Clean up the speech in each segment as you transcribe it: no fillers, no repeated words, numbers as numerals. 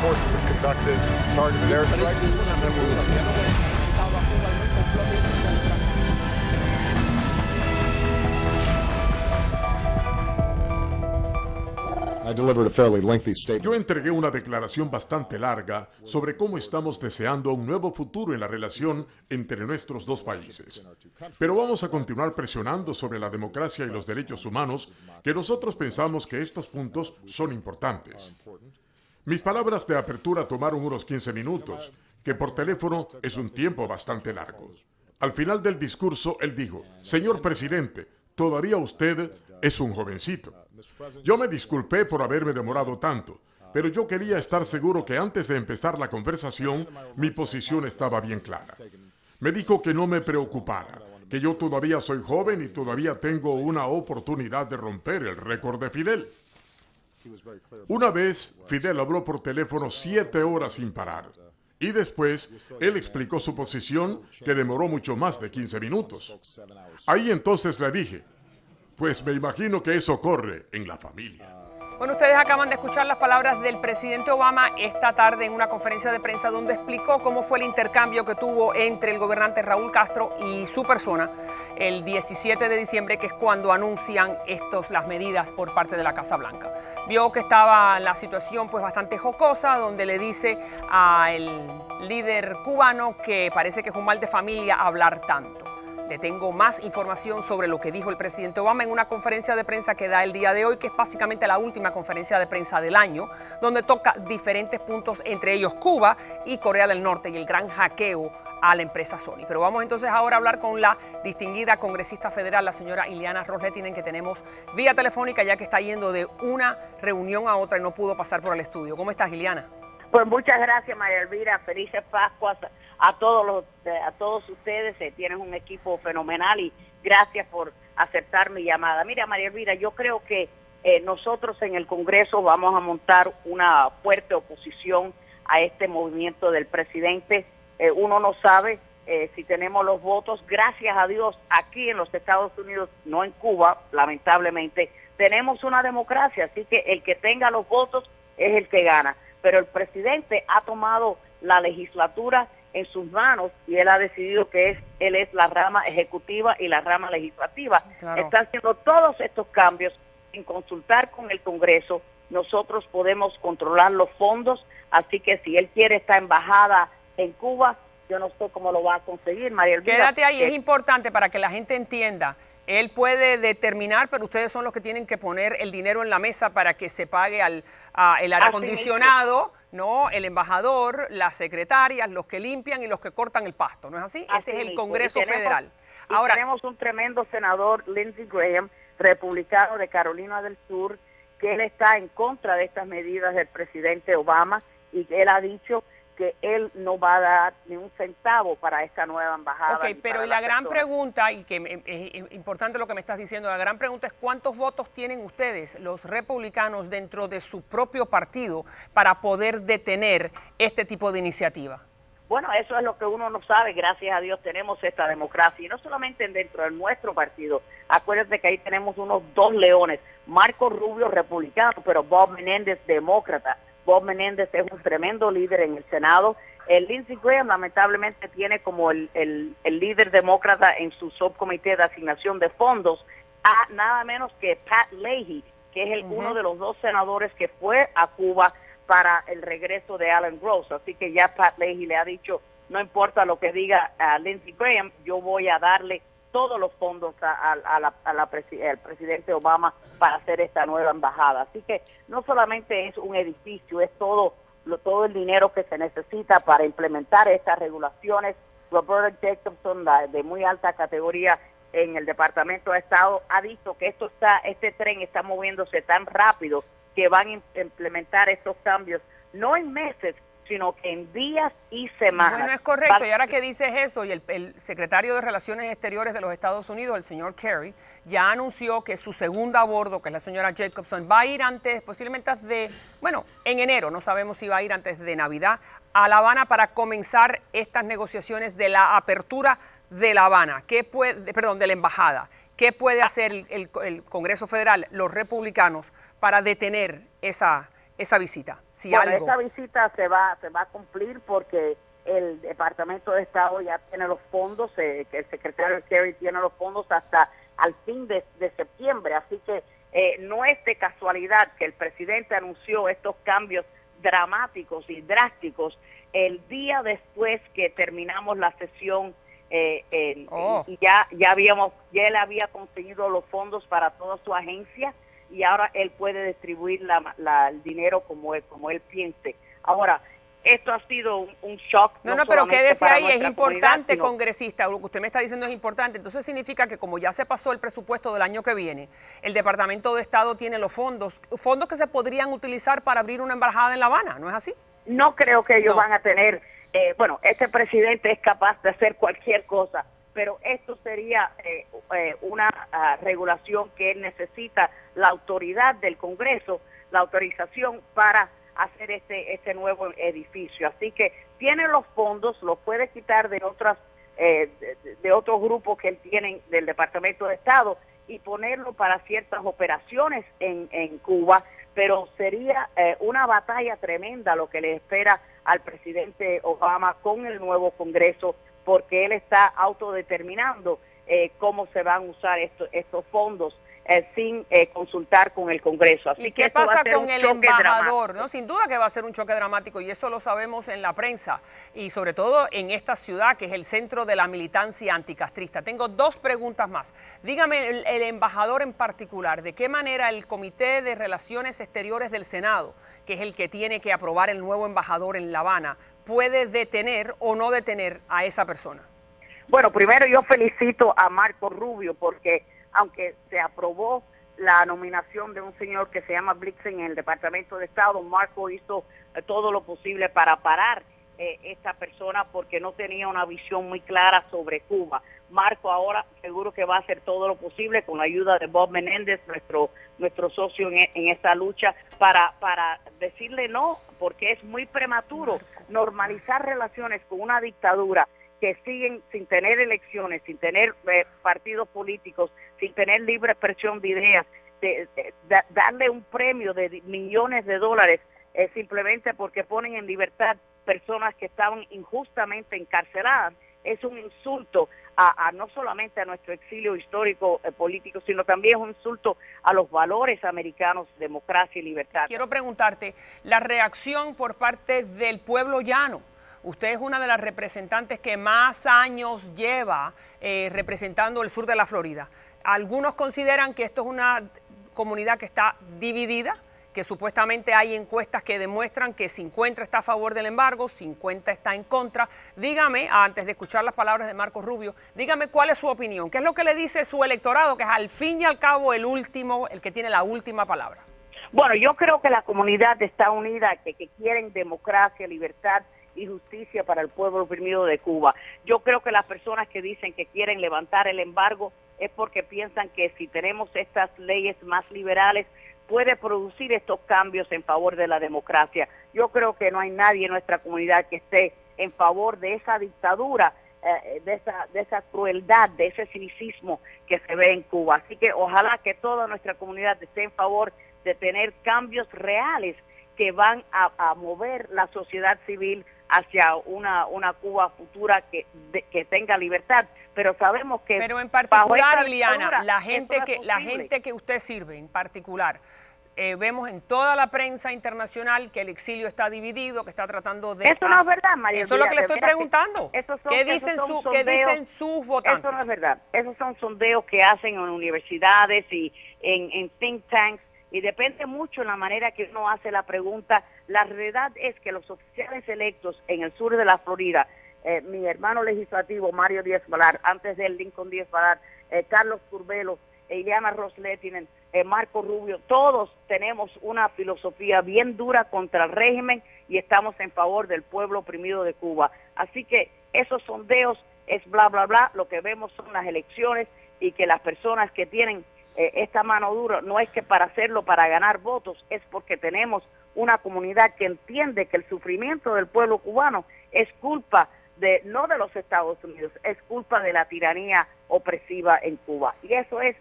forces have conducted targeted airstrikes. Yo entregué una declaración bastante larga sobre cómo estamos deseando un nuevo futuro en la relación entre nuestros dos países. Pero vamos a continuar presionando sobre la democracia y los derechos humanos, que nosotros pensamos que estos puntos son importantes. Mis palabras de apertura tomaron unos 15 minutos, que por teléfono es un tiempo bastante largo. Al final del discurso, él dijo: «Señor presidente, todavía usted es un jovencito». Yo me disculpé por haberme demorado tanto, pero yo quería estar seguro que antes de empezar la conversación, mi posición estaba bien clara. Me dijo que no me preocupara, que yo todavía soy joven y todavía tengo una oportunidad de romper el récord de Fidel. Una vez, Fidel habló por teléfono 7 horas sin parar. Y después, él explicó su posición, que demoró mucho más de 15 minutos. Ahí entonces le dije: «Pues me imagino que eso ocurre en la familia». Bueno, ustedes acaban de escuchar las palabras del presidente Obama esta tarde en una conferencia de prensa donde explicó cómo fue el intercambio que tuvo entre el gobernante Raúl Castro y su persona el 17 de diciembre, que es cuando anuncian las medidas por parte de la Casa Blanca. Vio que estaba la situación pues bastante jocosa, donde le dice al líder cubano que parece que es un mal de familia hablar tanto. Le tengo más información sobre lo que dijo el presidente Obama en una conferencia de prensa que da el día de hoy, que es básicamente la última conferencia de prensa del año, donde toca diferentes puntos, entre ellos Cuba y Corea del Norte y el gran hackeo a la empresa Sony. Pero vamos entonces ahora a hablar con la distinguida congresista federal, la señora Ileana Ros-Lehtinen, que tenemos vía telefónica, ya que está yendo de una reunión a otra y no pudo pasar por el estudio. ¿Cómo estás, Ileana? Pues muchas gracias, María Elvira. Felices Pascuas a todos ustedes. Tienen un equipo fenomenal y gracias por aceptar mi llamada. Mira, María Elvira, yo creo que nosotros en el Congreso vamos a montar una fuerte oposición a este movimiento del presidente. Uno no sabe si tenemos los votos. Gracias a Dios, aquí en los Estados Unidos, no en Cuba, lamentablemente, tenemos una democracia, así que el que tenga los votos es el que gana. Pero el presidente ha tomado la legislatura en sus manos y él ha decidido que él es la rama ejecutiva y la rama legislativa. Claro. Está haciendo todos estos cambios sin consultar con el Congreso. Nosotros podemos controlar los fondos, así que si él quiere esta embajada en Cuba, yo no sé cómo lo va a conseguir, María Elvira. Quédate ahí, es importante para que la gente entienda. Él puede determinar, pero ustedes son los que tienen que poner el dinero en la mesa para que se pague el aire acondicionado, ¿no? El embajador, las secretarias, los que limpian y los que cortan el pasto, ¿no es así? Ese es el Congreso Federal. Ahora tenemos un tremendo senador, Lindsey Graham, republicano de Carolina del Sur, que él está en contra de estas medidas del presidente Obama y que él ha dicho que él no va a dar ni un centavo para esta nueva embajada. Ok, pero la gran pregunta, y que es importante lo que me estás diciendo, la gran pregunta es ¿cuántos votos tienen ustedes, los republicanos, dentro de su propio partido para poder detener este tipo de iniciativa? Bueno, eso es lo que uno no sabe. Gracias a Dios tenemos esta democracia, y no solamente dentro de nuestro partido. Acuérdense que ahí tenemos unos dos leones, Marco Rubio, republicano, pero Bob Menéndez, demócrata. Bob Menéndez es un tremendo líder en el Senado. El Lindsey Graham lamentablemente tiene como el líder demócrata en su subcomité de asignación de fondos a nada menos que Pat Leahy, que es uno de los dos senadores que fue a Cuba para el regreso de Alan Gross. Así que ya Pat Leahy le ha dicho, no importa lo que diga Lindsey Graham, yo voy a darle todos los fondos al presidente Obama para hacer esta nueva embajada. Así que no solamente es un edificio, es todo el dinero que se necesita para implementar estas regulaciones. Roberta Jacobson, de muy alta categoría en el Departamento de Estado, ha dicho que este tren está moviéndose tan rápido que van a implementar estos cambios, no en meses, sino que en días y semanas. Bueno, es correcto. Y ahora que dices eso, y el secretario de Relaciones Exteriores de los Estados Unidos, el señor Kerry, ya anunció que su segunda a bordo, que es la señora Jacobson, va a ir antes, posiblemente en enero, no sabemos si va a ir antes de Navidad, a La Habana para comenzar estas negociaciones de la apertura de La Habana, de la embajada. ¿Qué puede hacer el Congreso Federal, los republicanos, para detener esa esa visita? Si Bueno, algo. esa visita se va a cumplir porque el Departamento de Estado ya tiene los fondos, que el secretario Kerry tiene los fondos hasta al fin de septiembre, así que no es de casualidad que el presidente anunció estos cambios dramáticos y drásticos el día después que terminamos la sesión y ya él había conseguido los fondos para toda su agencia y ahora él puede distribuir el dinero como él piense. Ahora, esto ha sido un shock. No, pero quédese ahí, es importante, sino... congresista, lo que usted me está diciendo es importante. Entonces significa que como ya se pasó el presupuesto del año que viene, el Departamento de Estado tiene los fondos que se podrían utilizar para abrir una embajada en La Habana, ¿no es así? No creo que ellos van a tener, este presidente es capaz de hacer cualquier cosa, pero esto sería una regulación que él necesita la autoridad del Congreso, la autorización para hacer este nuevo edificio. Así que tiene los fondos, los puede quitar de otros grupos que él tiene del Departamento de Estado y ponerlo para ciertas operaciones en Cuba, pero sería una batalla tremenda lo que le espera al presidente Obama con el nuevo Congreso, porque él está autodeterminando cómo se van a usar estos fondos sin consultar con el Congreso. Así ¿Y qué pasa con el embajador? ¿No? Sin duda que va a ser un choque dramático y eso lo sabemos en la prensa y sobre todo en esta ciudad que es el centro de la militancia anticastrista. Tengo dos preguntas más. Dígame, el embajador en particular, ¿de qué manera el Comité de Relaciones Exteriores del Senado, que es el que tiene que aprobar el nuevo embajador en La Habana, puede detener o no detener a esa persona? Bueno, primero yo felicito a Marco Rubio porque aunque se aprobó la nominación de un señor que se llama Blixen en el Departamento de Estado, Marco hizo todo lo posible para parar esta persona porque no tenía una visión muy clara sobre Cuba. Marco ahora seguro que va a hacer todo lo posible con la ayuda de Bob Menéndez, nuestro socio en esta lucha, para decirle no, porque es muy prematuro normalizar relaciones con una dictadura que siguen sin tener elecciones, sin tener partidos políticos, sin tener libre expresión de ideas, darle un premio de millones de dólares simplemente porque ponen en libertad personas que estaban injustamente encarceladas, es un insulto no solamente a nuestro exilio histórico político, sino también es un insulto a los valores americanos, democracia y libertad. Quiero preguntarte, la reacción por parte del pueblo llano. Usted es una de las representantes que más años lleva representando el sur de la Florida. Algunos consideran que esto es una comunidad que está dividida, que supuestamente hay encuestas que demuestran que 50 está a favor del embargo, 50 está en contra. Dígame, antes de escuchar las palabras de Marco Rubio, dígame cuál es su opinión, qué es lo que le dice su electorado, que es al fin y al cabo el que tiene la última palabra. Bueno, yo creo que la comunidad está unida, que quieren democracia, libertad y justicia para el pueblo oprimido de Cuba. Yo creo que las personas que dicen que quieren levantar el embargo es porque piensan que si tenemos estas leyes más liberales puede producir estos cambios en favor de la democracia. Yo creo que no hay nadie en nuestra comunidad que esté en favor de esa dictadura, de esa crueldad, de ese cinicismo que se ve en Cuba. Así que ojalá que toda nuestra comunidad esté en favor de tener cambios reales que van a mover la sociedad civil hacia una Cuba futura que tenga libertad, pero sabemos que pero en particular, Liliana, la gente que usted sirve en particular, vemos en toda la prensa internacional que el exilio está dividido, que está tratando de... Eso no es verdad, María. Eso es lo que le estoy preguntando. ¿Qué dicen sus votantes? Eso no es verdad. Esos son sondeos que hacen en universidades y en think tanks, y depende mucho en la manera que uno hace la pregunta. La realidad es que los oficiales electos en el sur de la Florida, mi hermano legislativo Mario Díaz-Balart, antes de él Lincoln Díaz-Balart, Carlos Curbelo, Ileana Ros-Lehtinen, Marco Rubio, todos tenemos una filosofía bien dura contra el régimen y estamos en favor del pueblo oprimido de Cuba. Así que esos sondeos es bla, bla, bla. Lo que vemos son las elecciones y que las personas que tienen esta mano dura no es que para hacerlo para ganar votos, es porque tenemos una comunidad que entiende que el sufrimiento del pueblo cubano es culpa no de los Estados Unidos, es culpa de la tiranía opresiva en Cuba. Y eso es,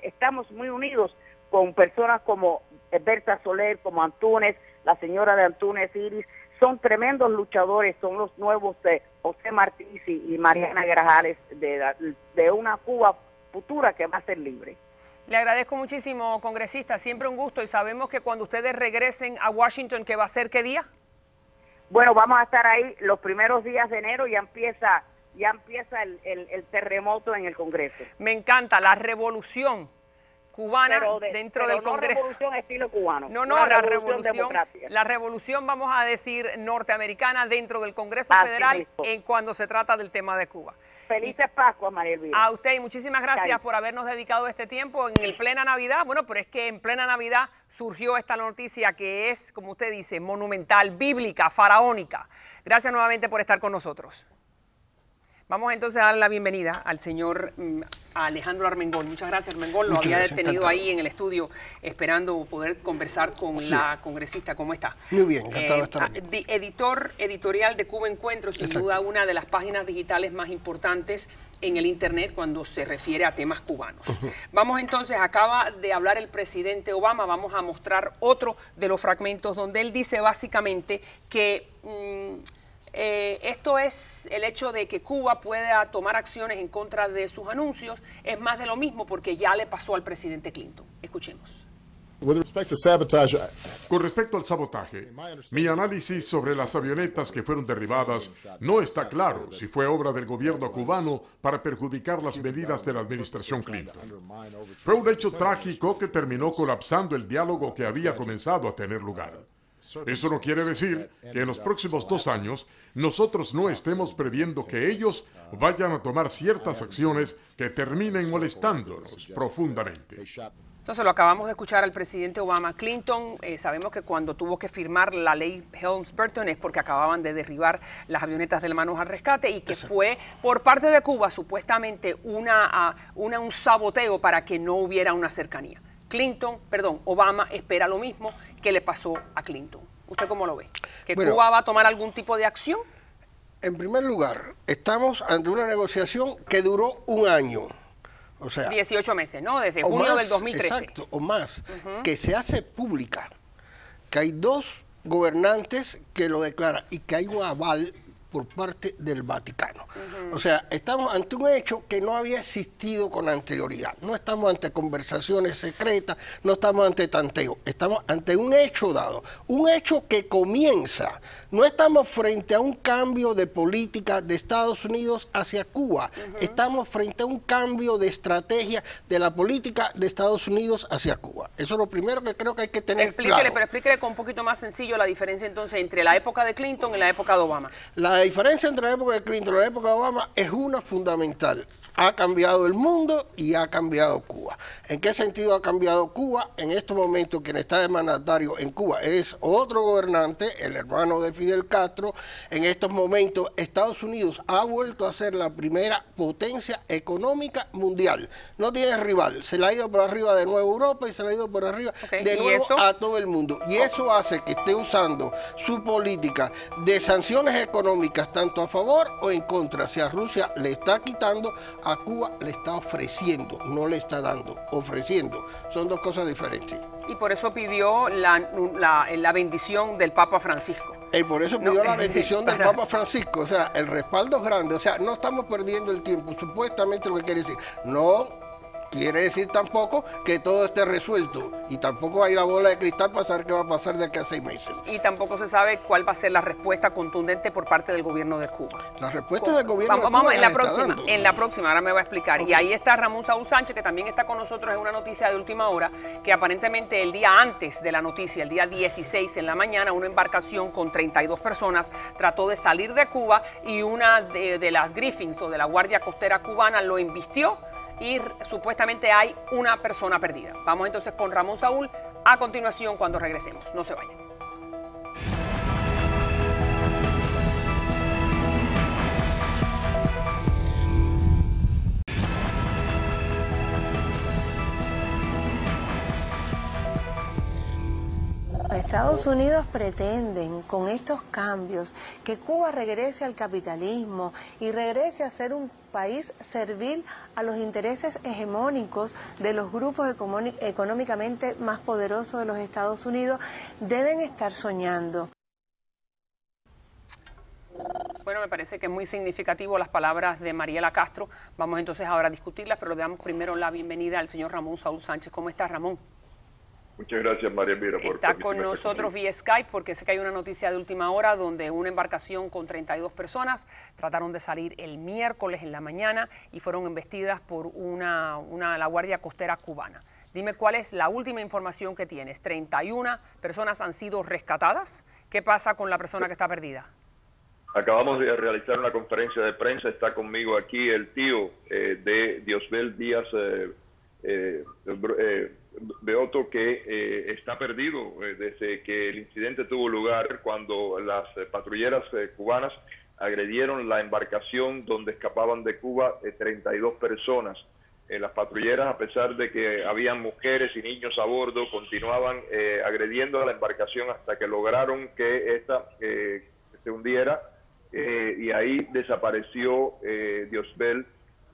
estamos muy unidos con personas como Berta Soler, como Antúnez, la señora de Antúnez Iris, son tremendos luchadores, son los nuevos José Martí y Mariana Grajales de una Cuba futura que va a ser libre. Le agradezco muchísimo, congresista, siempre un gusto, y sabemos que cuando ustedes regresen a Washington, ¿qué va a ser qué día? Bueno, vamos a estar ahí los primeros días de enero, ya empieza el terremoto en el Congreso. Me encanta la revolución cubana dentro del Congreso. No revolución estilo cubano. No, la revolución, vamos a decir, norteamericana dentro del Congreso Federal cuando se trata del tema de Cuba. Felices Pascuas, María Elvira. A usted y muchísimas gracias por habernos dedicado este tiempo en el plena Navidad. Bueno, pero es que en plena Navidad surgió esta noticia que es, como usted dice, monumental, bíblica, faraónica. Gracias nuevamente por estar con nosotros. Vamos entonces a dar la bienvenida al señor Alejandro Armengol. Muchas gracias, Armengol. Lo había detenido ahí en el estudio esperando poder conversar con la congresista. ¿Cómo está? Muy bien, encantado de estar aquí. Editorial de Cuba Encuentro, sin duda una de las páginas digitales más importantes en el Internet cuando se refiere a temas cubanos. Vamos entonces, acaba de hablar el presidente Obama, vamos a mostrar otro de los fragmentos donde él dice básicamente que esto es el hecho de que Cuba pueda tomar acciones en contra de sus anuncios, es más de lo mismo porque ya le pasó al presidente Clinton. Escuchemos. Con respecto al sabotaje, mi análisis sobre las avionetas que fueron derribadas no está claro si fue obra del gobierno cubano para perjudicar las medidas de la administración Clinton. Fue un hecho trágico que terminó colapsando el diálogo que había comenzado a tener lugar. Eso no quiere decir que en los próximos 2 años nosotros no estemos previendo que ellos vayan a tomar ciertas acciones que terminen molestándonos profundamente. Entonces lo acabamos de escuchar al presidente Obama. Clinton, sabemos que cuando tuvo que firmar la ley Helms-Burton es porque acababan de derribar las avionetas del Manos al Rescate y que fue por parte de Cuba supuestamente un saboteo para que no hubiera una cercanía. Obama espera lo mismo que le pasó a Clinton. ¿Usted cómo lo ve? ¿Que Cuba va a tomar algún tipo de acción? En primer lugar, estamos ante una negociación que duró 1 año. O sea, 18 meses, ¿no? Desde junio del 2013. Exacto, o más. Que se hace pública. Que hay 2 gobernantes que lo declaran y que hay un aval por parte del Vaticano. O sea, estamos ante un hecho que no había existido con anterioridad. No estamos ante conversaciones secretas, no estamos ante tanteo. Estamos ante un hecho dado, un hecho que comienza. No estamos frente a un cambio de política de Estados Unidos hacia Cuba. Estamos frente a un cambio de estrategia de la política de Estados Unidos hacia Cuba. Eso es lo primero que creo que hay que tener claro. Pero explíquele con un poquito más sencillo la diferencia entonces entre la época de Clinton y la época de Obama. La diferencia entre la época de Clinton y la época de Obama es una fundamental. Ha cambiado el mundo y ha cambiado Cuba. ¿En qué sentido ha cambiado Cuba? En estos momentos quien está de mandatario en Cuba es otro gobernante, el hermano de Fidel Castro. En estos momentos Estados Unidos ha vuelto a ser la primera potencia económica mundial. No tiene rival. Se le ha ido por arriba de nuevo Europa y se le ha ido por arriba de nuevo a todo el mundo. Y eso hace que esté usando su política de sanciones económicas tanto a favor o en contra. Si a Rusia le está quitando, a Cuba le está ofreciendo, no le está dando, ofreciendo. Son 2 cosas diferentes. Y por eso pidió la bendición del Papa Francisco. Y por eso pidió la bendición del Papa Francisco. O sea, el respaldo es grande. O sea, no estamos perdiendo el tiempo. Supuestamente lo que quiere decir. No quiere decir tampoco que todo esté resuelto. Y tampoco hay la bola de cristal para saber qué va a pasar de aquí a 6 meses. Y tampoco se sabe cuál va a ser la respuesta contundente por parte del gobierno de Cuba. La respuesta del gobierno de Cuba vamos en la próxima, ahora me va a explicar. Y ahí está Ramón Saúl Sánchez, que también está con nosotros en una noticia de última hora, que aparentemente el día antes de la noticia, el día 16 en la mañana, una embarcación con 32 personas trató de salir de Cuba y una de las Griffins o de la Guardia Costera cubana lo embistió y supuestamente hay una persona perdida. Vamos entonces con Ramón Saúl a continuación cuando regresemos. No se vayan. Estados Unidos pretenden con estos cambios que Cuba regrese al capitalismo y regrese a ser un país servil a los intereses hegemónicos de los grupos económicamente más poderosos de los Estados Unidos, deben estar soñando. Bueno, me parece que es muy significativo las palabras de Mariela Castro. Vamos entonces ahora a discutirlas, pero le damos primero la bienvenida al señor Ramón Saúl Sánchez. ¿Cómo está, Ramón? Muchas gracias, María Mira. Está con nosotros vía Skype porque sé que hay una noticia de última hora donde una embarcación con 32 personas trataron de salir el miércoles en la mañana y fueron embestidas por la Guardia Costera cubana. Dime cuál es la última información que tienes. 31 personas han sido rescatadas. ¿Qué pasa con la persona que está perdida? Acabamos de realizar una conferencia de prensa. Está conmigo aquí el tío de Diosbel Díaz Beoto, que está perdido desde que el incidente tuvo lugar cuando las patrulleras cubanas agredieron la embarcación donde escapaban de Cuba 32 personas. Las patrulleras, a pesar de que habían mujeres y niños a bordo, continuaban agrediendo a la embarcación hasta que lograron que esta se hundiera, y ahí desapareció Diosbel,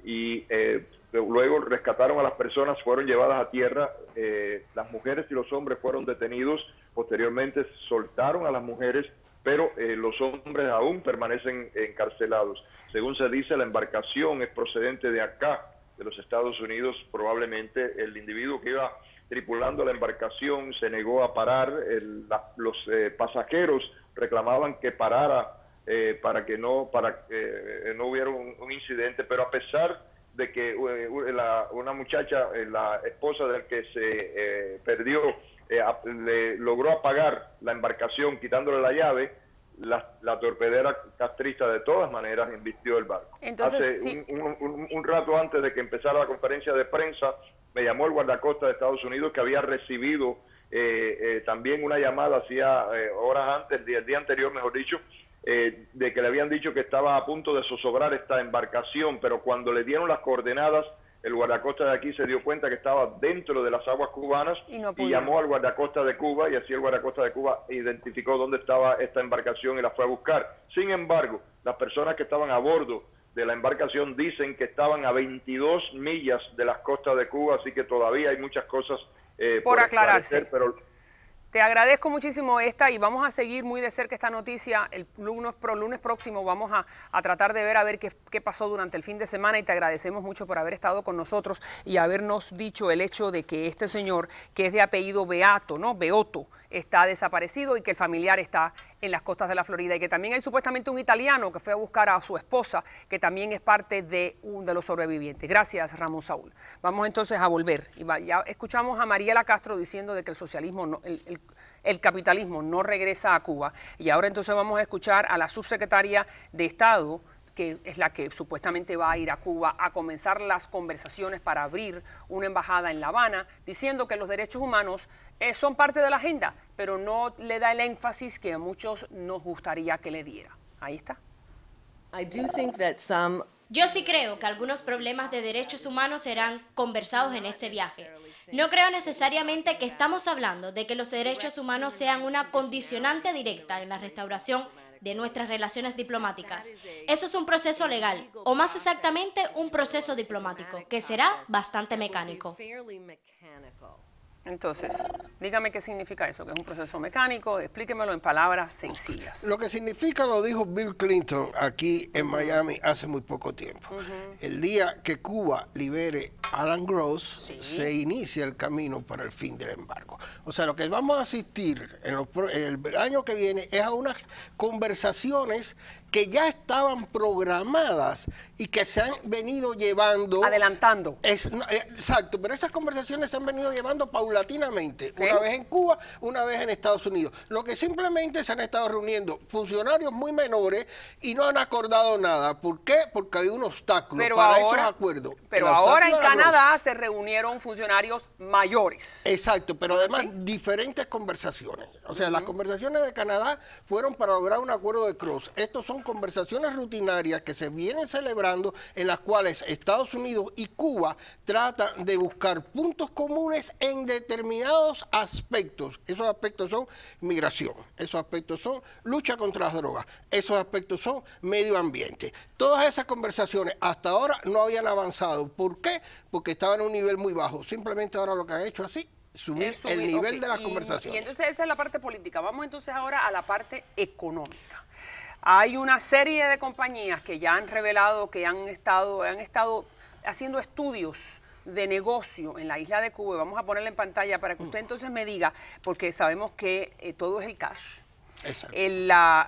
y luego rescataron a las personas, fueron llevadas a tierra, las mujeres y los hombres fueron detenidos, posteriormente soltaron a las mujeres, pero los hombres aún permanecen encarcelados. Según se dice, la embarcación es procedente de acá, de los Estados Unidos. Probablemente el individuo que iba tripulando la embarcación se negó a parar. Los pasajeros reclamaban que parara para que no hubiera un incidente, pero a pesar de que una muchacha, la esposa del que se perdió, le logró apagar la embarcación quitándole la llave, la torpedera castrista de todas maneras embistió el barco. Entonces, Hace un rato antes de que empezara la conferencia de prensa, me llamó el guardacosta de Estados Unidos, que había recibido también una llamada hacía horas antes, el día anterior, mejor dicho, de que le habían dicho que estaba a punto de zozobrar esta embarcación, pero cuando le dieron las coordenadas, el guardacosta de aquí se dio cuenta que estaba dentro de las aguas cubanas y llamó al guardacosta de Cuba, y así el guardacosta de Cuba identificó dónde estaba esta embarcación y la fue a buscar. Sin embargo, las personas que estaban a bordo de la embarcación dicen que estaban a 22 millas de las costas de Cuba, así que todavía hay muchas cosas por aclararse. Pero te agradezco muchísimo esta, y vamos a seguir muy de cerca esta noticia. El lunes próximo vamos a tratar de ver qué pasó durante el fin de semana, y te agradecemos mucho por haber estado con nosotros y habernos dicho el hecho de que este señor, que es de apellido Beoto, está desaparecido y que el familiar está en las costas de la Florida, y que también hay supuestamente un italiano que fue a buscar a su esposa, que también es parte de los sobrevivientes. Gracias, Ramón Saúl. Vamos entonces a volver. Ya escuchamos a Mariela Castro diciendo de que el socialismo, el capitalismo no regresa a Cuba, y ahora entonces vamos a escuchar a la subsecretaria de Estado, que es la que supuestamente va a ir a Cuba a comenzar las conversaciones para abrir una embajada en La Habana, diciendo que los derechos humanos son parte de la agenda, pero no le da el énfasis que a muchos nos gustaría que le diera. Ahí está. Yo sí creo que algunos problemas de derechos humanos serán conversados en este viaje. No creo necesariamente que estamos hablando de que los derechos humanos sean una condicionante directa en la restauración de nuestras relaciones diplomáticas. Eso es un proceso legal, o más exactamente un proceso diplomático, que será bastante mecánico. Entonces, dígame qué significa eso, que es un proceso mecánico, explíquemelo en palabras sencillas. Lo que significa lo dijo Bill Clinton aquí en Miami hace muy poco tiempo. El día que Cuba libere a Alan Gross, se inicia el camino para el fin del embargo. O sea, lo que vamos a asistir en el año que viene es a unas conversaciones que ya estaban programadas y que se han venido llevando... Adelantando. Exacto, pero esas conversaciones se han venido llevando paulatinamente, una vez en Cuba, una vez en Estados Unidos. Lo que simplemente se han estado reuniendo funcionarios muy menores y no han acordado nada. ¿Por qué? Porque hay un obstáculo para esos acuerdos. Pero ahora en Canadá se reunieron funcionarios mayores. Exacto, pero además diferentes conversaciones. O sea, las conversaciones de Canadá fueron para lograr un acuerdo de Cross. Estos son son conversaciones rutinarias que se vienen celebrando en las cuales Estados Unidos y Cuba tratan de buscar puntos comunes en determinados aspectos. Esos aspectos son migración, esos aspectos son lucha contra las drogas, esos aspectos son medio ambiente. Todas esas conversaciones hasta ahora no habían avanzado. ¿Por qué? Porque estaban en un nivel muy bajo. Simplemente ahora lo que han hecho así, subir el nivel de las conversaciones. Y entonces esa es la parte política. Vamos entonces ahora a la parte económica. Hay una serie de compañías que ya han revelado que han estado haciendo estudios de negocio en la isla de Cuba. Vamos a ponerla en pantalla para que usted entonces me diga, porque sabemos que todo es el cash.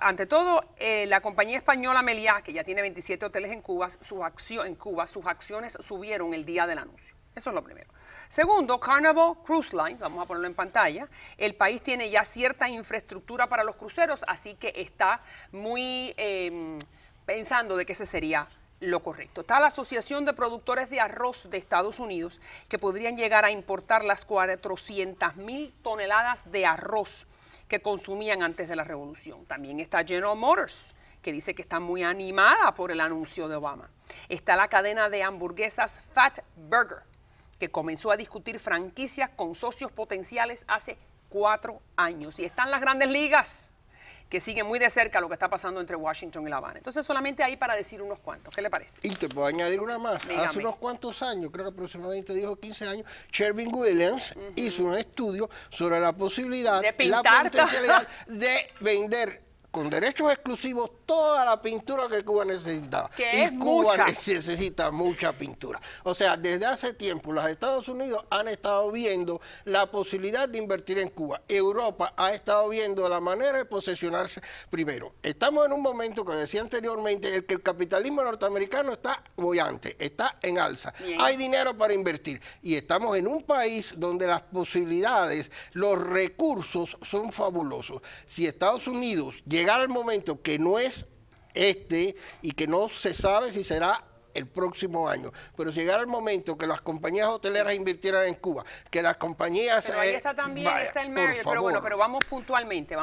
Ante todo, la compañía española Meliá, que ya tiene 27 hoteles en Cuba, sus acciones subieron el día del anuncio. Eso es lo primero. Segundo, Carnival Cruise Lines, vamos a ponerlo en pantalla. El país tiene ya cierta infraestructura para los cruceros, así que está muy pensando de que ese sería lo correcto. Está la Asociación de Productores de Arroz de Estados Unidos, que podrían llegar a importar las 400,000 toneladas de arroz que consumían antes de la revolución. También está General Motors, que dice que está muy animada por el anuncio de Obama. Está la cadena de hamburguesas Fat Burger, que comenzó a discutir franquicias con socios potenciales hace 4 años. Y están las grandes ligas, que siguen muy de cerca lo que está pasando entre Washington y La Habana. Entonces, solamente ahí para decir unos cuantos. ¿Qué le parece? Y te puedo añadir una más. Dígame. Hace unos cuantos años, creo que aproximadamente dijo 15 años, Sherwin Williams hizo un estudio sobre la posibilidad, la potencialidad de vender con derechos exclusivos toda la pintura que Cuba necesitaba. Que es Cuba mucha. necesita mucha pintura. O sea, desde hace tiempo los Estados Unidos han estado viendo la posibilidad de invertir en Cuba. Europa ha estado viendo la manera de posesionarse primero. Estamos en un momento, que decía anteriormente, en que el capitalismo norteamericano está boyante, está en alza. Bien. Hay dinero para invertir. Y estamos en un país donde las posibilidades, los recursos son fabulosos. Si Estados Unidos llegara el momento que no es y que no se sabe si será el próximo año, pero si llegara el momento que las compañías hoteleras invirtieran en Cuba, que las compañías... Pero ahí está también, está el Marriott, pero bueno, pero vamos puntualmente.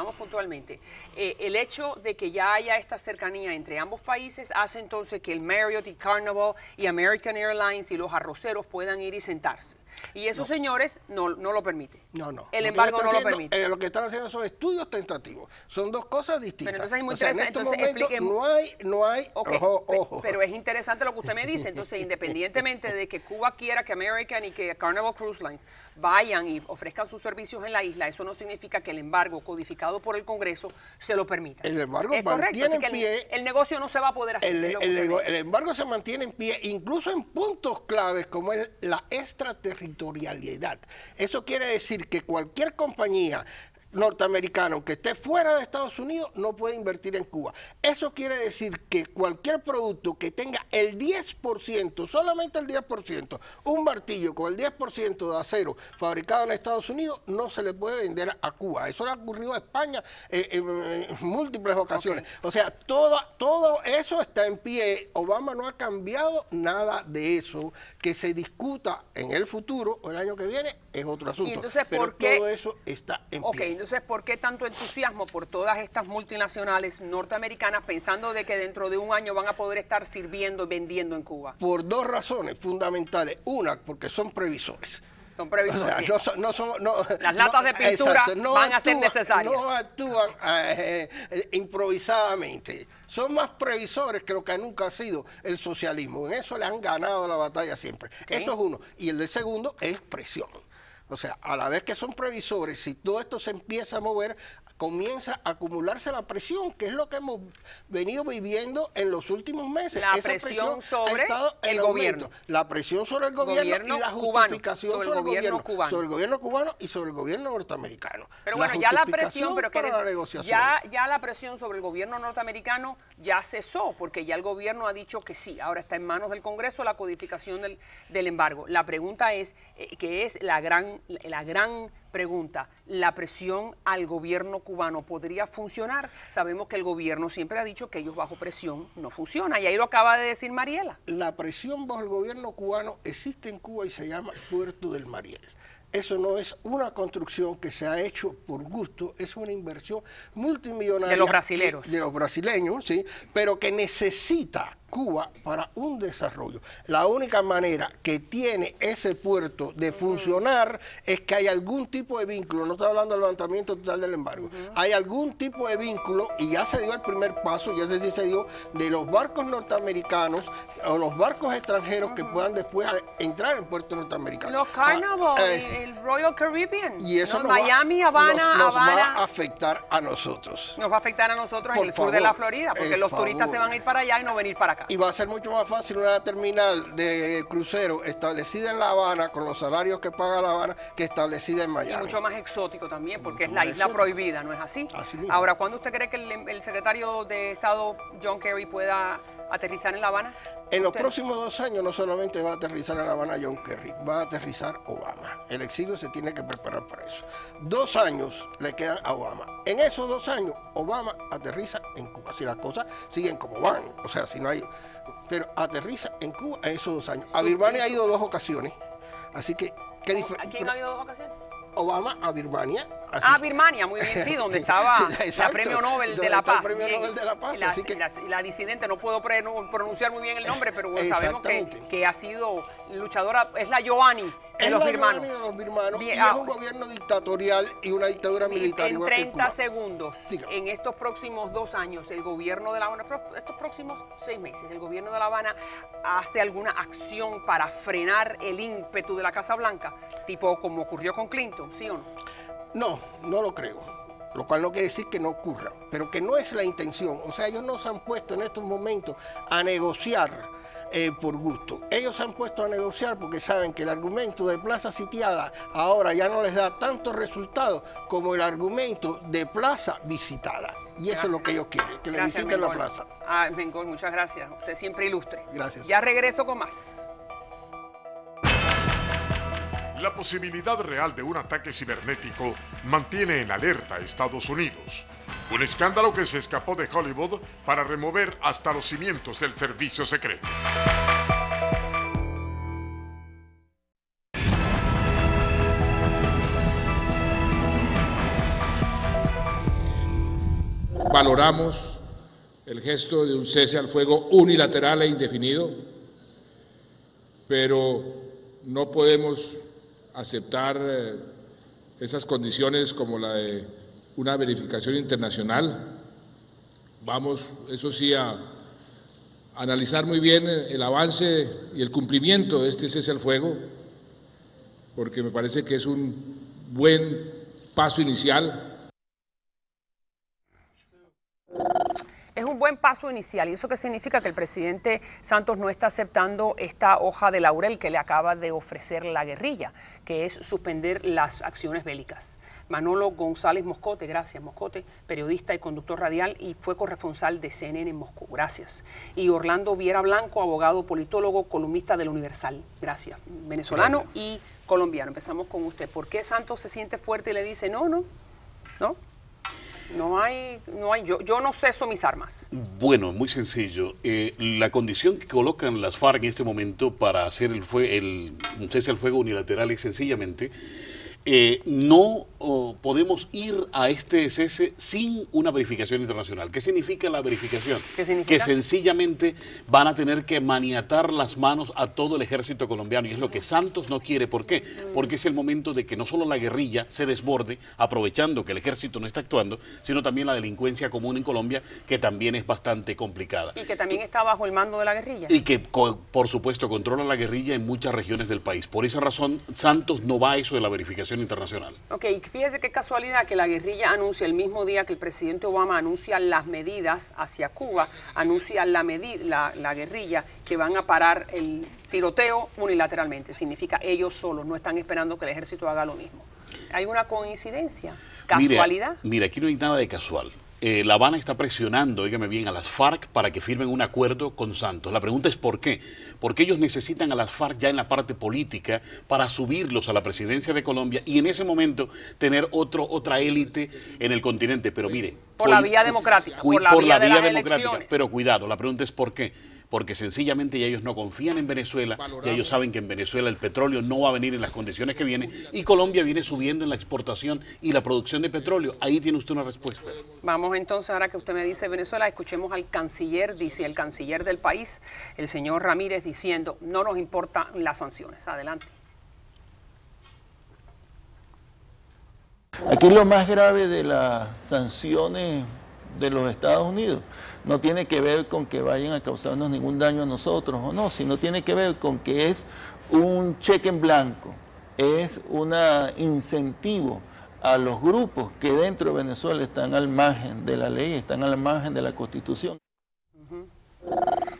El hecho de que ya haya esta cercanía entre ambos países hace entonces que el Marriott y Carnival y American Airlines y los arroceros puedan ir y sentarse. Y esos señores no lo permiten. No. El embargo no lo permite. Lo que están haciendo son estudios tentativos. Son dos cosas distintas. Pero entonces es muy interesante. interesante. En estos momentos no hay Okay, ojo. Pero es interesante lo que usted me dice. Entonces, independientemente de que Cuba quiera que American y que Carnival Cruise Lines vayan y ofrezcan sus servicios en la isla, eso no significa que el embargo codificado por el Congreso se lo permita. El embargo es correcto. mantiene Así en que pie. el negocio no se va a poder hacer. El embargo se mantiene en pie, incluso en puntos claves como es la extraterritorialidad. Eso quiere decir que cualquier compañía norteamericano que esté fuera de Estados Unidos no puede invertir en Cuba. Eso quiere decir que cualquier producto que tenga el 10%, solamente el 10%, un martillo con el 10% de acero fabricado en Estados Unidos, no se le puede vender a Cuba. Eso le ha ocurrido a España en múltiples ocasiones. O sea, todo eso está en pie. Obama no ha cambiado nada de eso. Que se discuta en el futuro o el año que viene es otro asunto. Y entonces, pero todo eso está en pie. Entonces, ¿por qué tanto entusiasmo por todas estas multinacionales norteamericanas pensando de que dentro de un año van a poder estar sirviendo y vendiendo en Cuba? Por dos razones fundamentales. Una, porque son previsores. Son previsores. O sea, las latas de pintura van a ser necesarias. No actúan improvisadamente. Son más previsores que lo que nunca ha sido el socialismo. En eso le han ganado la batalla siempre. Okay. Eso es uno. Y el segundo es presión. O sea, a la vez que son previsores, si todo esto se empieza a mover, comienza a acumularse la presión, que es lo que hemos venido viviendo en los últimos meses. La presión sobre el gobierno. La presión sobre el gobierno y la justificación sobre el gobierno cubano. Sobre el gobierno cubano y sobre el gobierno norteamericano. Pero bueno, ya la presión, ya la presión sobre el gobierno norteamericano ya cesó, porque ya el gobierno ha dicho que sí. Ahora está en manos del Congreso la codificación del embargo. La pregunta es, que es la gran pregunta, ¿la presión al gobierno cubano podría funcionar? Sabemos que el gobierno siempre ha dicho que ellos bajo presión no funciona, y ahí lo acaba de decir Mariela. La presión bajo el gobierno cubano existe en Cuba y se llama Puerto del Mariel. eso no es una construcción que se ha hecho por gusto, es una inversión multimillonaria. De los brasileros. De los brasileños, sí, pero que necesita Cuba para un desarrollo. La única manera que tiene ese puerto de funcionar es que hay algún tipo de vínculo, no estoy hablando del levantamiento total del embargo, hay algún tipo de vínculo, y ya se dio el primer paso, y ese sí se dio, de los barcos norteamericanos o los barcos extranjeros que puedan después entrar en puertos norteamericanos. Los Carnival, el Royal Caribbean, y eso Miami, Habana, nos Habana. va a afectar a nosotros. Nos va a afectar a nosotros en el sur favor, de la Florida, porque los turistas se van a ir para allá y no venir para acá. Y va a ser mucho más fácil una terminal de crucero establecida en La Habana, con los salarios que paga La Habana, que establecida en Miami. Y mucho más exótico también, porque es la isla prohibida, ¿no es así? Así mismo. Ahora, ¿cuándo usted cree que el secretario de Estado, John Kerry, pueda aterrizar en La Habana? En los próximos 2 años no solamente va a aterrizar en La Habana John Kerry, va a aterrizar Obama. El exilio se tiene que preparar para eso. 2 años le quedan a Obama. En esos 2 años, Obama aterriza en Cuba. Si las cosas siguen como van, o sea, si no hay... Pero aterriza en Cuba en esos 2 años. A Birmania ha ido 2 ocasiones. Así que... ¿A quién ha ido 2 ocasiones? Obama a Birmania. Así. Birmania, muy bien, sí, donde estaba la Premio Nobel de la Paz. Nobel de la Paz. La disidente, no puedo pronunciar muy bien el nombre, pero sabemos que ha sido luchadora, es la Yoani de los birmanos. Bien, y es un gobierno dictatorial y una dictadura militar. En 30 segundos, en estos próximos 2 años, el gobierno de La Habana, estos próximos 6 meses, el gobierno de La Habana hace alguna acción para frenar el ímpetu de la Casa Blanca, tipo como ocurrió con Clinton, ¿sí o no? No, no lo creo, lo cual no quiere decir que no ocurra, pero que no es la intención. O sea, ellos no se han puesto en estos momentos a negociar por gusto. Ellos se han puesto a negociar porque saben que el argumento de plaza sitiada ahora ya no les da tantos resultados como el argumento de plaza visitada. Y eso es lo que ellos quieren, que le visiten la plaza. Mengol, muchas gracias. Usted siempre ilustre. Gracias. Ya regreso con más. La posibilidad real de un ataque cibernético mantiene en alerta a Estados Unidos. Un escándalo que se escapó de Hollywood para remover hasta los cimientos del servicio secreto. Valoramos el gesto de un cese al fuego unilateral e indefinido, pero no podemos aceptar esas condiciones como la de una verificación internacional. Vamos, eso sí, a analizar muy bien el avance y el cumplimiento de este cese al fuego, porque me parece que es un buen paso inicial. Es un buen paso inicial. ¿Y eso qué significa? Que el presidente Santos no está aceptando esta hoja de laurel que le acaba de ofrecer la guerrilla, que es suspender las acciones bélicas. Manolo González Moscote, gracias Moscote, periodista y conductor radial y fue corresponsal de CNN en Moscú, gracias. Y Orlando Viera Blanco, abogado, politólogo, columnista del Universal, gracias. Venezolano y colombiano. Empezamos con usted. ¿Por qué Santos se siente fuerte y le dice no? No hay, yo no ceso mis armas. Bueno, muy sencillo. La condición que colocan las FARC en este momento para hacer un cese al fuego unilateral es sencillamente no podemos ir a este cese sin una verificación internacional. ¿Qué significa la verificación? ¿Qué significa? Que sencillamente van a tener que maniatar las manos a todo el ejército colombiano, y es lo que Santos no quiere. ¿Por qué? Porque es el momento de que no solo la guerrilla se desborde, aprovechando que el ejército no está actuando, sino también la delincuencia común en Colombia, que también es bastante complicada. Y que también está bajo el mando de la guerrilla. Y que, por supuesto, controla la guerrilla en muchas regiones del país. Por esa razón, Santos no va a eso de la verificación internacional. Ok, fíjese qué casualidad que la guerrilla anuncia el mismo día que el presidente Obama anuncia las medidas hacia Cuba, anuncia la guerrilla que van a parar el tiroteo unilateralmente. Significa ellos solos, no están esperando que el ejército haga lo mismo. ¿Hay una coincidencia? ¿Casualidad? Mira, aquí no hay nada de casual. La Habana está presionando, óigame bien, a las FARC para que firmen un acuerdo con Santos. La pregunta es ¿por qué? Porque ellos necesitan a las FARC ya en la parte política para subirlos a la presidencia de Colombia y en ese momento tener otra élite en el continente. Pero mire... Por la vía democrática, por la vía de las elecciones. Pero cuidado, la pregunta es ¿por qué? porque sencillamente ya ellos no confían en Venezuela, ya ellos saben que en Venezuela el petróleo no va a venir en las condiciones que viene, y Colombia viene subiendo en la exportación y la producción de petróleo. Ahí tiene usted una respuesta. Vamos entonces, ahora que usted me dice Venezuela, escuchemos al canciller, dice el canciller del país, el señor Ramírez, diciendo, no nos importan las sanciones. Adelante. Aquí lo más grave de las sanciones de los Estados Unidos no tiene que ver con que vayan a causarnos ningún daño a nosotros o no, sino tiene que ver con que es un cheque en blanco, es un incentivo a los grupos que dentro de Venezuela están al margen de la ley, están al margen de la Constitución.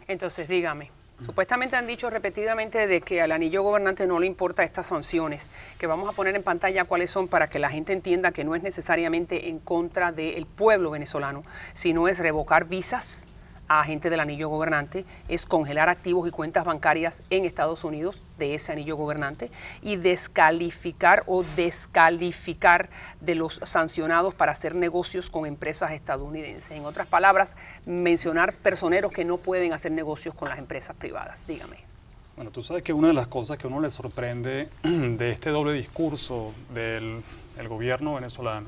Entonces, dígame. Supuestamente han dicho repetidamente de que al anillo gobernante no le importa estas sanciones, que vamos a poner en pantalla cuáles son para que la gente entienda que no es necesariamente en contra del pueblo venezolano, sino es revocar visas a gente del anillo gobernante, es congelar activos y cuentas bancarias en Estados Unidos de ese anillo gobernante y descalificar o descalificar de los sancionados para hacer negocios con empresas estadounidenses. En otras palabras, mencionar personeros que no pueden hacer negocios con las empresas privadas. Dígame. Bueno, tú sabes que una de las cosas que a uno le sorprende de este doble discurso del gobierno venezolano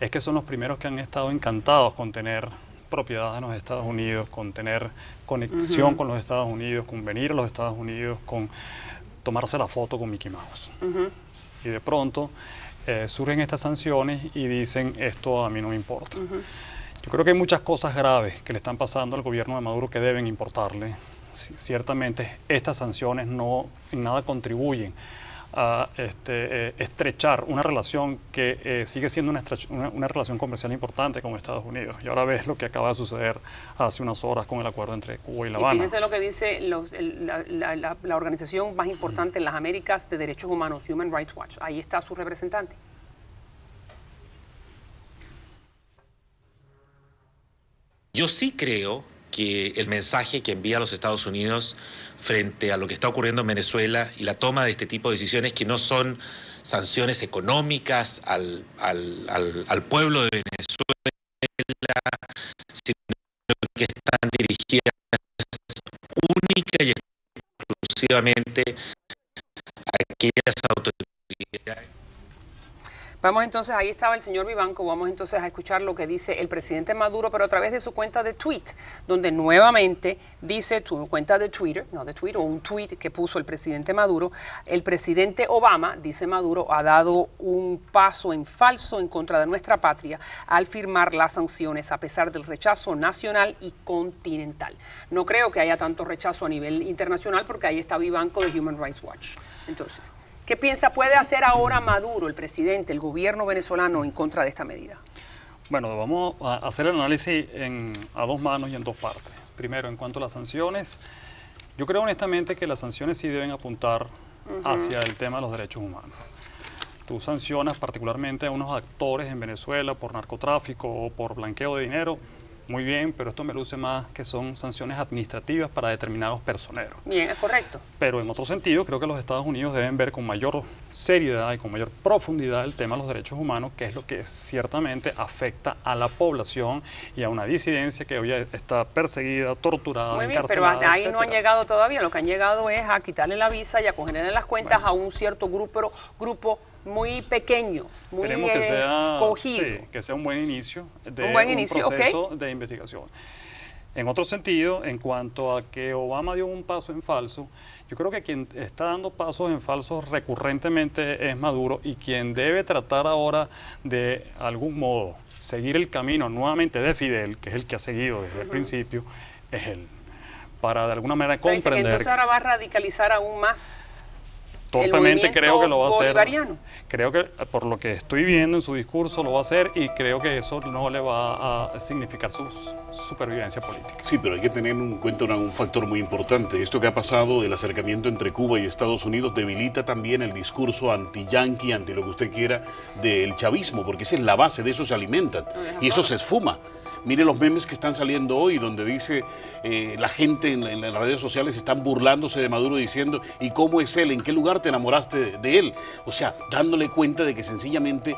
es que son los primeros que han estado encantados con tener propiedad en los Estados Unidos, con tener conexión con los Estados Unidos, con venir a los Estados Unidos, con tomarse la foto con Mickey Mouse. Y de pronto surgen estas sanciones y dicen, esto a mí no me importa. Yo creo que hay muchas cosas graves que le están pasando al gobierno de Maduro que deben importarle. Ciertamente estas sanciones no en nada contribuyen a estrechar una relación que sigue siendo una relación comercial importante con Estados Unidos. Y ahora ves lo que acaba de suceder hace unas horas con el acuerdo entre Cuba y La Habana. Y fíjense lo que dice la organización más importante en las Américas de Derechos Humanos, Human Rights Watch. Ahí está su representante. Yo sí creo que el mensaje que envía a los Estados Unidos frente a lo que está ocurriendo en Venezuela y la toma de este tipo de decisiones que no son sanciones económicas al pueblo de Venezuela, sino que están dirigidas única y exclusivamente a aquellas autoridades. Vamos entonces, ahí estaba el señor Vivanco, vamos entonces a escuchar lo que dice el presidente Maduro, pero a través de su cuenta de tweet, donde nuevamente dice, tu cuenta de Twitter, no de Twitter, o un tweet que puso el presidente Maduro, el presidente Obama, dice Maduro, ha dado un paso en falso en contra de nuestra patria al firmar las sanciones a pesar del rechazo nacional y continental. No creo que haya tanto rechazo a nivel internacional porque ahí está Vivanco de Human Rights Watch. Entonces, ¿qué piensa puede hacer ahora Maduro, el presidente, el gobierno venezolano en contra de esta medida? Bueno, vamos a hacer el análisis a dos manos y en dos partes. Primero, en cuanto a las sanciones, yo creo honestamente que las sanciones sí deben apuntar hacia el tema de los derechos humanos. Tú sancionas particularmente a unos actores en Venezuela por narcotráfico o por blanqueo de dinero, muy bien, pero esto me luce más que son sanciones administrativas para determinados personeros. Bien, es correcto. Pero en otro sentido, creo que los Estados Unidos deben ver con mayor seriedad y con mayor profundidad el tema de los derechos humanos, que es lo que ciertamente afecta a la población y a una disidencia que hoy está perseguida, torturada, muy bien, encarcelada, pero ahí etcétera. No han llegado todavía. Lo que han llegado es a quitarle la visa y a cogerle las cuentas a un cierto grupo muy pequeño, muy escogido. Sí, que sea un buen inicio de un proceso de investigación. En otro sentido, en cuanto a que Obama dio un paso en falso, yo creo que quien está dando pasos en falso recurrentemente es Maduro, y quien debe tratar ahora de algún modo seguir el camino nuevamente de Fidel, que es el que ha seguido desde el principio, es él, para de alguna manera comprender. Que entonces ahora va a radicalizar aún más. Totalmente creo que lo va a hacer. Creo que por lo que estoy viendo en su discurso lo va a hacer, y creo que eso no le va a significar su supervivencia política. Sí, pero hay que tener en cuenta un factor muy importante. Esto que ha pasado, el acercamiento entre Cuba y Estados Unidos, debilita también el discurso anti-yanqui, anti lo que usted quiera, del chavismo, porque esa es la base, de eso se alimentan, y eso se esfuma. Mire los memes que están saliendo hoy, donde dice la gente en las redes sociales están burlándose de Maduro diciendo, ¿y cómo es él? ¿En qué lugar te enamoraste de él? O sea, dándole cuenta de que sencillamente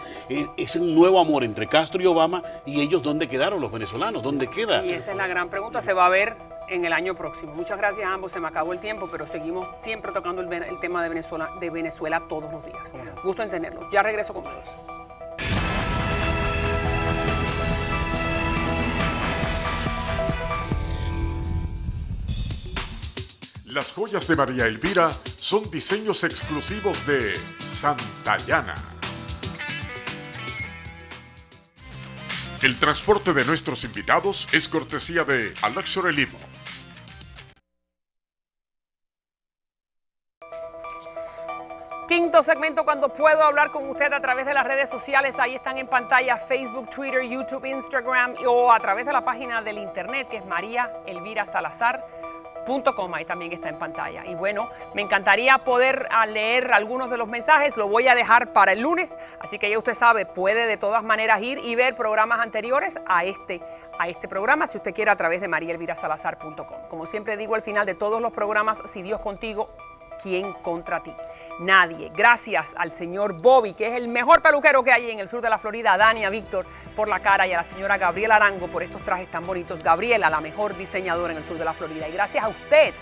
es un nuevo amor entre Castro y Obama, y ellos, ¿dónde quedaron los venezolanos? ¿Dónde queda? Y esa es la gran pregunta. ¿Se va a ver en el año próximo. Muchas gracias a ambos, se me acabó el tiempo, pero seguimos siempre tocando el tema de Venezuela todos los días. Gusto en tenerlos. Ya regreso con más. Las joyas de María Elvira son diseños exclusivos de Santayana. El transporte de nuestros invitados es cortesía de A Luxury Limo. Quinto segmento, cuando puedo hablar con usted a través de las redes sociales. Ahí están en pantalla Facebook, Twitter, YouTube, Instagram o a través de la página del internet que es mariaelvirasalazar.com. Ahí también está en pantalla. Y bueno, me encantaría poder leer algunos de los mensajes. Lo voy a dejar para el lunes. Así que ya usted sabe, puede de todas maneras ir y ver programas anteriores a este programa, si usted quiere, a través de mariaelvirasalazar.com. Como siempre digo al final de todos los programas, si Dios contigo, ¿quién contra ti? Nadie. Gracias al señor Bobby, que es el mejor peluquero que hay en el sur de la Florida, a Dani, a Víctor por la cara y a la señora Gabriela Arango por estos trajes tan bonitos. Gabriela, la mejor diseñadora en el sur de la Florida. Y gracias a usted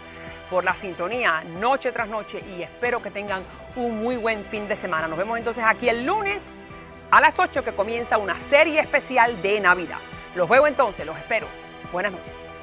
por la sintonía noche tras noche y espero que tengan un muy buen fin de semana. Nos vemos entonces aquí el lunes a las 8 que comienza una serie especial de Navidad. Los veo entonces, los espero. Buenas noches.